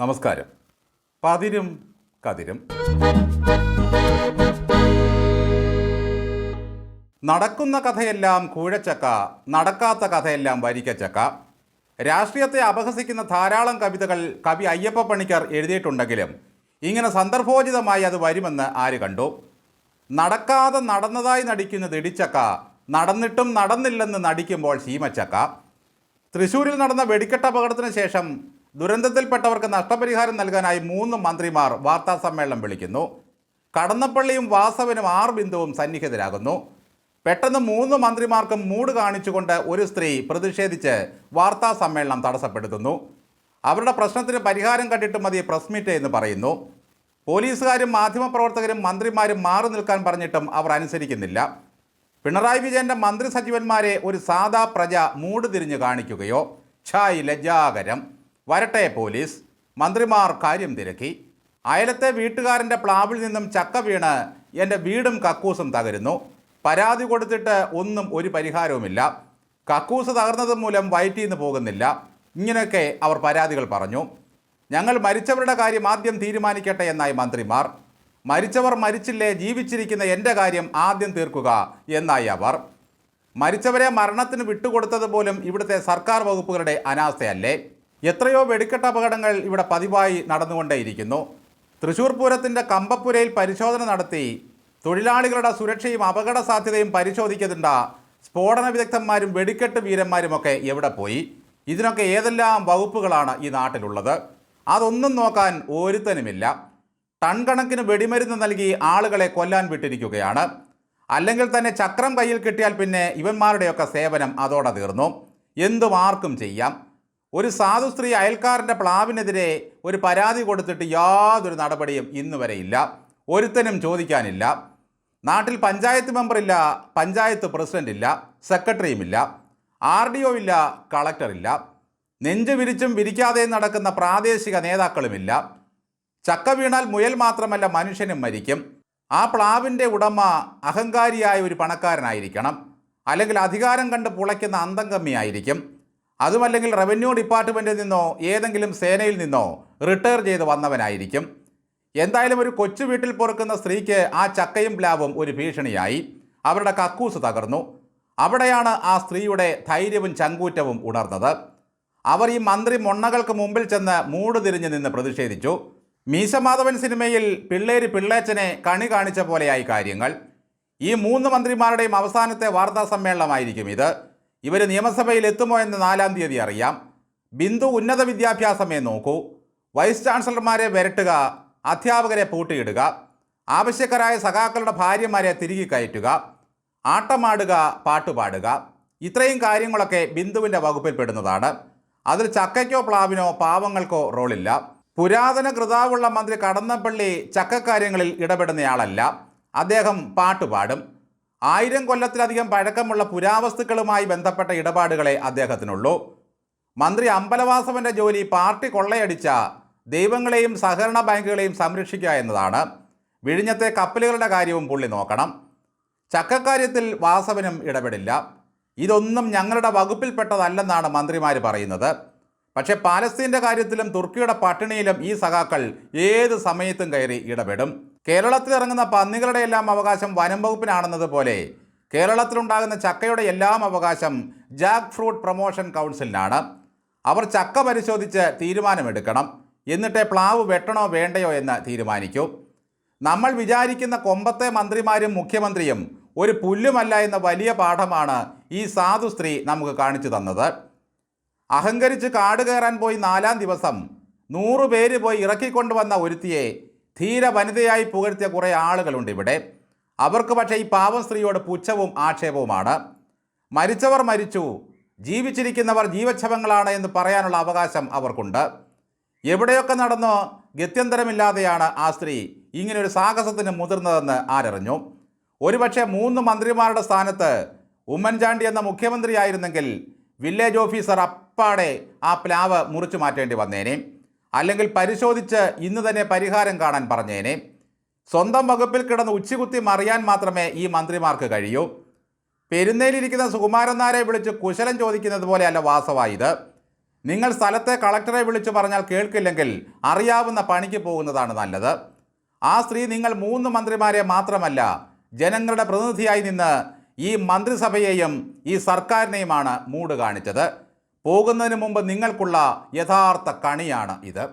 നമസ്കാരം. പതിരും കതിരും. നടക്കുന്ന കഥയെല്ലാം കൂഴച്ചക്ക, നടക്കാത്ത കഥയെല്ലാം വരിക്കച്ചക്ക. രാഷ്ട്രീയത്തെ അപഹസിക്കുന്ന ധാരാളം കവിതകൾ കവി അയ്യപ്പ പണിക്കർ എഴുതിയിട്ടുണ്ടെങ്കിലും ഇങ്ങനെ സന്ദർഭോചിതമായി അത് വരുമെന്ന് ആര് കണ്ടു? നടക്കാതെ നടന്നതായി നടിക്കുന്നത് ഇടിച്ചക്ക, നടന്നിട്ടും നടന്നില്ലെന്ന് നടിക്കുമ്പോൾ ശീമച്ചക്ക. തൃശ്ശൂരിൽ നടന്ന വെടിക്കെട്ട് അപകടത്തിന് ശേഷം ദുരന്തത്തിൽപ്പെട്ടവർക്ക് നഷ്ടപരിഹാരം നൽകാനായി 3 മന്ത്രിമാർ വാർത്താ സമ്മേളനം വിളിക്കുന്നു. കടന്നപ്പള്ളിയും വാസവനും ബിന്ദുവും സന്നിഹിതരാകുന്നു. പെട്ടെന്ന് 3 മന്ത്രിമാർക്കും മൂട് കാണിച്ചുകൊണ്ട് ഒരു സ്ത്രീ പ്രതിഷേധിച്ച് വാർത്താ സമ്മേളനം തടസ്സപ്പെടുത്തുന്നു. അവരുടെ പ്രശ്നത്തിന് പരിഹാരം കണ്ടിട്ട് മതി പ്രസ് മീറ്റ് എന്ന് പറയുന്നു. പോലീസുകാരും മാധ്യമപ്രവർത്തകരും മന്ത്രിമാരും മാറി നിൽക്കാൻ പറഞ്ഞിട്ടും അവർ അനുസരിക്കുന്നില്ല. പിണറായി വിജയൻ്റെ മന്ത്രി സಚಿവന്മാരെ ഒരു സാധാ പ്രജ മൂട് തിരിഞ്ഞു കാണിക്കുകയോ? ഛായ്, ലജ്ജാകരം. വരട്ടെ പോലീസ്. മന്ത്രിമാർ കാര്യം തിരക്കി. അയലത്തെ വീട്ടുകാരൻ്റെ പ്ലാവിൽ നിന്നും ചക്ക വീണ് എൻ്റെ വീടും കക്കൂസും തകരുന്നു. പരാതി കൊടുത്തിട്ട് ഒരു പരിഹാരവുമില്ല. കക്കൂസ് തകർന്നത് മൂലം വയറ്റിൽ നിന്ന് പോകുന്നില്ല. ഇങ്ങനെയൊക്കെ അവർ പരാതികൾ പറഞ്ഞു. ഞങ്ങൾ മരിച്ചവരുടെ കാര്യം ആദ്യം തീരുമാനിക്കട്ടെ എന്നായി മന്ത്രിമാർ. മരിച്ചവർ മരിച്ചില്ലേ, ജീവിച്ചിരിക്കുന്ന എൻ്റെ കാര്യം ആദ്യം തീർക്കുക എന്നായി അവർ. മരിച്ചവരെ മരണത്തിന് വിട്ടുകൊടുത്തത് പോലും ഇവിടുത്തെ സർക്കാർ വകുപ്പുകളുടെ അനാസ്ഥയല്ലേ? എത്രയോ വെടിക്കെട്ട് അപകടങ്ങൾ ഇവിടെ പതിവായി നടന്നുകൊണ്ടേയിരിക്കുന്നു. തൃശ്ശൂർ പൂരത്തിൻ്റെ കമ്പപ്പുരയിൽ പരിശോധന നടത്തി തൊഴിലാളികളുടെ സുരക്ഷയും അപകട സാധ്യതയും പരിശോധിക്കുന്നുണ്ട സ്ഫോടന വിദഗ്ധന്മാരും വെടിക്കെട്ട് വീരന്മാരുമൊക്കെ എവിടെ പോയി? ഇതിനൊക്കെ ഏതെല്ലാം വകുപ്പുകളാണ് ഈ നാട്ടിലുള്ളത്? അതൊന്നും നോക്കാൻ ഒരുത്തനുമില്ല. ടൺ കണക്കിന് വെടിമരുന്ന് നൽകി ആളുകളെ കൊല്ലാൻ വിട്ടിരിക്കുകയാണ്. അല്ലെങ്കിൽ തന്നെ ചക്രം കയ്യിൽ കിട്ടിയാൽ പിന്നെ ഇവന്മാരുടെയൊക്കെ സേവനം അതോടെ തീർന്നു. എന്തും ആർക്കും ചെയ്യാം. ഒരു സാധു സ്ത്രീ അയൽക്കാരൻ്റെ പ്ലാവിനെതിരെ ഒരു പരാതി കൊടുത്തിട്ട് യാതൊരു നടപടിയും ഇന്ന് വരെ ഇല്ല. ഒരുത്തനും ചോദിക്കാനില്ല. നാട്ടിൽ പഞ്ചായത്ത് മെമ്പറില്ല, പഞ്ചായത്ത് പ്രസിഡന്റ് ഇല്ല, സെക്രട്ടറിയുമില്ല, RDO ഇല്ല, കളക്ടറില്ല. നെഞ്ചു വിരിച്ചും വിരിക്കാതെയും നടക്കുന്ന പ്രാദേശിക നേതാക്കളുമില്ല. ചക്ക വീണാൽ മുയൽ മാത്രമല്ല മനുഷ്യനും മരിക്കും. ആ പ്ലാവിൻ്റെ ഉടമ അഹങ്കാരിയായ ഒരു പണക്കാരനായിരിക്കണം. അല്ലെങ്കിൽ അധികാരം കണ്ട് പുളയ്ക്കുന്ന അന്തംകമ്മിയായിരിക്കും. അതുമല്ലെങ്കിൽ റവന്യൂ ഡിപ്പാർട്ട്മെൻറ്റിൽ നിന്നോ ഏതെങ്കിലും സേനയിൽ നിന്നോ റിട്ടയർ ചെയ്ത് വന്നവനായിരിക്കും. എന്തായാലും ഒരു കൊച്ചു വീട്ടിൽ പൊറുക്കുന്ന സ്ത്രീക്ക് ആ ചക്കയും പ്ലാവും ഒരു ഭീഷണിയായി. അവരുടെ കക്കൂസ് തകർന്നു. അവിടെയാണ് ആ സ്ത്രീയുടെ ധൈര്യവും ചങ്കൂറ്റവും ഉണർന്നത്. അവർ ഈ മന്ത്രി മൊണ്ണകൾക്ക് മുമ്പിൽ ചെന്ന് മൂട് തിരിഞ്ഞു നിന്ന് പ്രതിഷേധിച്ചു. മീശമാധവൻ സിനിമയിൽ പിള്ളേര് പിള്ളേച്ചനെ കണി കാണിച്ച പോലെയായി കാര്യങ്ങൾ. ഈ 3 മന്ത്രിമാരുടെയും അവസാനത്തെ വാർത്താ സമ്മേളനമായിരിക്കും ഇത്. ഇവർ നിയമസഭയിൽ എത്തുമോ എന്ന് 4-ാം തീയതി അറിയാം. ബിന്ദു ഉന്നത വിദ്യാഭ്യാസമേ നോക്കൂ. വൈസ് ചാൻസലർമാരെ വരട്ടുക, അധ്യാപകരെ പൂട്ടിയിടുക, ആവശ്യക്കാരായ സഖാക്കളുടെ ഭാര്യമാരെ തിരികെ കയറ്റുക, ആട്ടമാടുക, പാട്ടുപാടുക. ഇത്രയും കാര്യങ്ങളൊക്കെ ബിന്ദുവിൻ്റെ വകുപ്പിൽപ്പെടുന്നതാണ്. അതിൽ ചക്കയ്ക്കോ പ്ലാവിനോ പാവങ്ങൾക്കോ റോളില്ല. പുരാതന കൃതാവുള്ള മന്ത്രി കടന്നപ്പള്ളി ചക്കക്കാര്യങ്ങളിൽ ഇടപെടുന്നയാളല്ല. അദ്ദേഹം പാട്ടുപാടും. 1000 കൊല്ലത്തിലധികം പഴക്കമുള്ള പുരാവസ്തുക്കളുമായി ബന്ധപ്പെട്ട ഇടപാടുകളെ അദ്ദേഹത്തിനുള്ളൂ. മന്ത്രി അമ്പലവാസവൻ്റെ ജോലി പാർട്ടി കൊള്ളയടിച്ച ദൈവങ്ങളെയും സഹകരണ ബാങ്കുകളെയും സംരക്ഷിക്കുക എന്നതാണ്. വിഴിഞ്ഞത്തെ കപ്പലുകളുടെ കാര്യവും പുള്ളി നോക്കണം. ചക്കക്കാര്യത്തിൽ വാസവനും ഇടപെടില്ല. ഇതൊന്നും ഞങ്ങളുടെ വകുപ്പിൽപ്പെട്ടതല്ലെന്നാണ് മന്ത്രിമാർ പറയുന്നത്. പക്ഷേ പാലസ്തീൻ്റെ കാര്യത്തിലും തുർക്കിയുടെ പട്ടിണിയിലും ഈ സഖാക്കൾ ഏത് സമയത്തും കയറി ഇടപെടും. കേരളത്തിലിറങ്ങുന്ന പന്നികളുടെ എല്ലാം അവകാശം വനം വകുപ്പിനാണെന്നതുപോലെ കേരളത്തിലുണ്ടാകുന്ന ചക്കയുടെ എല്ലാം അവകാശം ജാക്ക് ഫ്രൂട്ട് പ്രൊമോഷൻ കൗൺസിലിനാണ്. അവർ ചക്ക പരിശോധിച്ച് തീരുമാനമെടുക്കണം. എന്നിട്ടേ പ്ലാവ് വെട്ടണോ വേണ്ടയോ എന്ന് തീരുമാനിക്കൂ. നമ്മൾ വിചാരിക്കുന്ന കൊമ്പത്തെ മന്ത്രിമാരും മുഖ്യമന്ത്രിയും ഒരു പുല്ലുമല്ല എന്ന വലിയ പാഠമാണ് ഈ സാധു സ്ത്രീ നമുക്ക് കാണിച്ചു തന്നത്. അഹങ്കരിച്ച് കാട് കയറാൻ പോയി 4-ാം ദിവസം 100 പേര് പോയി ഇറക്കിക്കൊണ്ടുവന്ന ഒരുത്തിയെ ധീര വനിതയായി പുകഴ്ത്തിയ കുറേ ആളുകളുണ്ട് ഇവിടെ. അവർക്ക് പക്ഷേ ഈ പാവം സ്ത്രീയോട് പുച്ഛവും ആക്ഷേപവുമാണ്. മരിച്ചവർ മരിച്ചു, ജീവിച്ചിരിക്കുന്നവർ ജീവച്ഛവങ്ങളാണ് എന്ന് പറയാനുള്ള അവകാശം അവർക്കുണ്ട്. എവിടെയൊക്കെ നടന്നോ ഗത്യന്തരമില്ലാതെയാണ് ആ സ്ത്രീ ഇങ്ങനൊരു സാഹസത്തിന് മുതിർന്നതെന്ന് ആരറിഞ്ഞു? ഒരുപക്ഷെ 3 മന്ത്രിമാരുടെ സ്ഥാനത്ത് ഉമ്മൻചാണ്ടി എന്ന മുഖ്യമന്ത്രിയായിരുന്നെങ്കിൽ വില്ലേജ് ഓഫീസർ അപ്പാടെ ആ പ്ലാവ് മുറിച്ചു മാറ്റേണ്ടി വന്നേനെ. അല്ലെങ്കിൽ പരിശോധിച്ച് ഇന്ന് തന്നെ പരിഹാരം കാണാൻ പറഞ്ഞേനെ. സ്വന്തം വകുപ്പിൽ കിടന്ന് ഉച്ചകുത്തി മറിയാൻ മാത്രമേ ഈ മന്ത്രിമാർക്ക് കഴിയൂ. പെരുന്നേലിരിക്കുന്ന സുകുമാരൻ നായരെ വിളിച്ച് കുശലം ചോദിക്കുന്നത് പോലെയല്ല വാസവായത്. നിങ്ങൾ സ്ഥലത്തെ കളക്ടറെ വിളിച്ചു പറഞ്ഞാൽ കേൾക്കില്ലെങ്കിൽ അറിയാവുന്ന പണിക്ക് പോകുന്നതാണ് നല്ലത്. ആ സ്ത്രീ നിങ്ങൾ 3 മന്ത്രിമാരെ മാത്രമല്ല, ജനങ്ങളുടെ പ്രതിനിധിയായി നിന്ന് ഈ മന്ത്രിസഭയെയും ഈ സർക്കാരിനെയുമാണ് മൂട് കാണിച്ചത്. പോകുന്നതിന് മുമ്പ് നിങ്ങൾക്കുള്ള യഥാർത്ഥ കണിയാണ് ഇത്.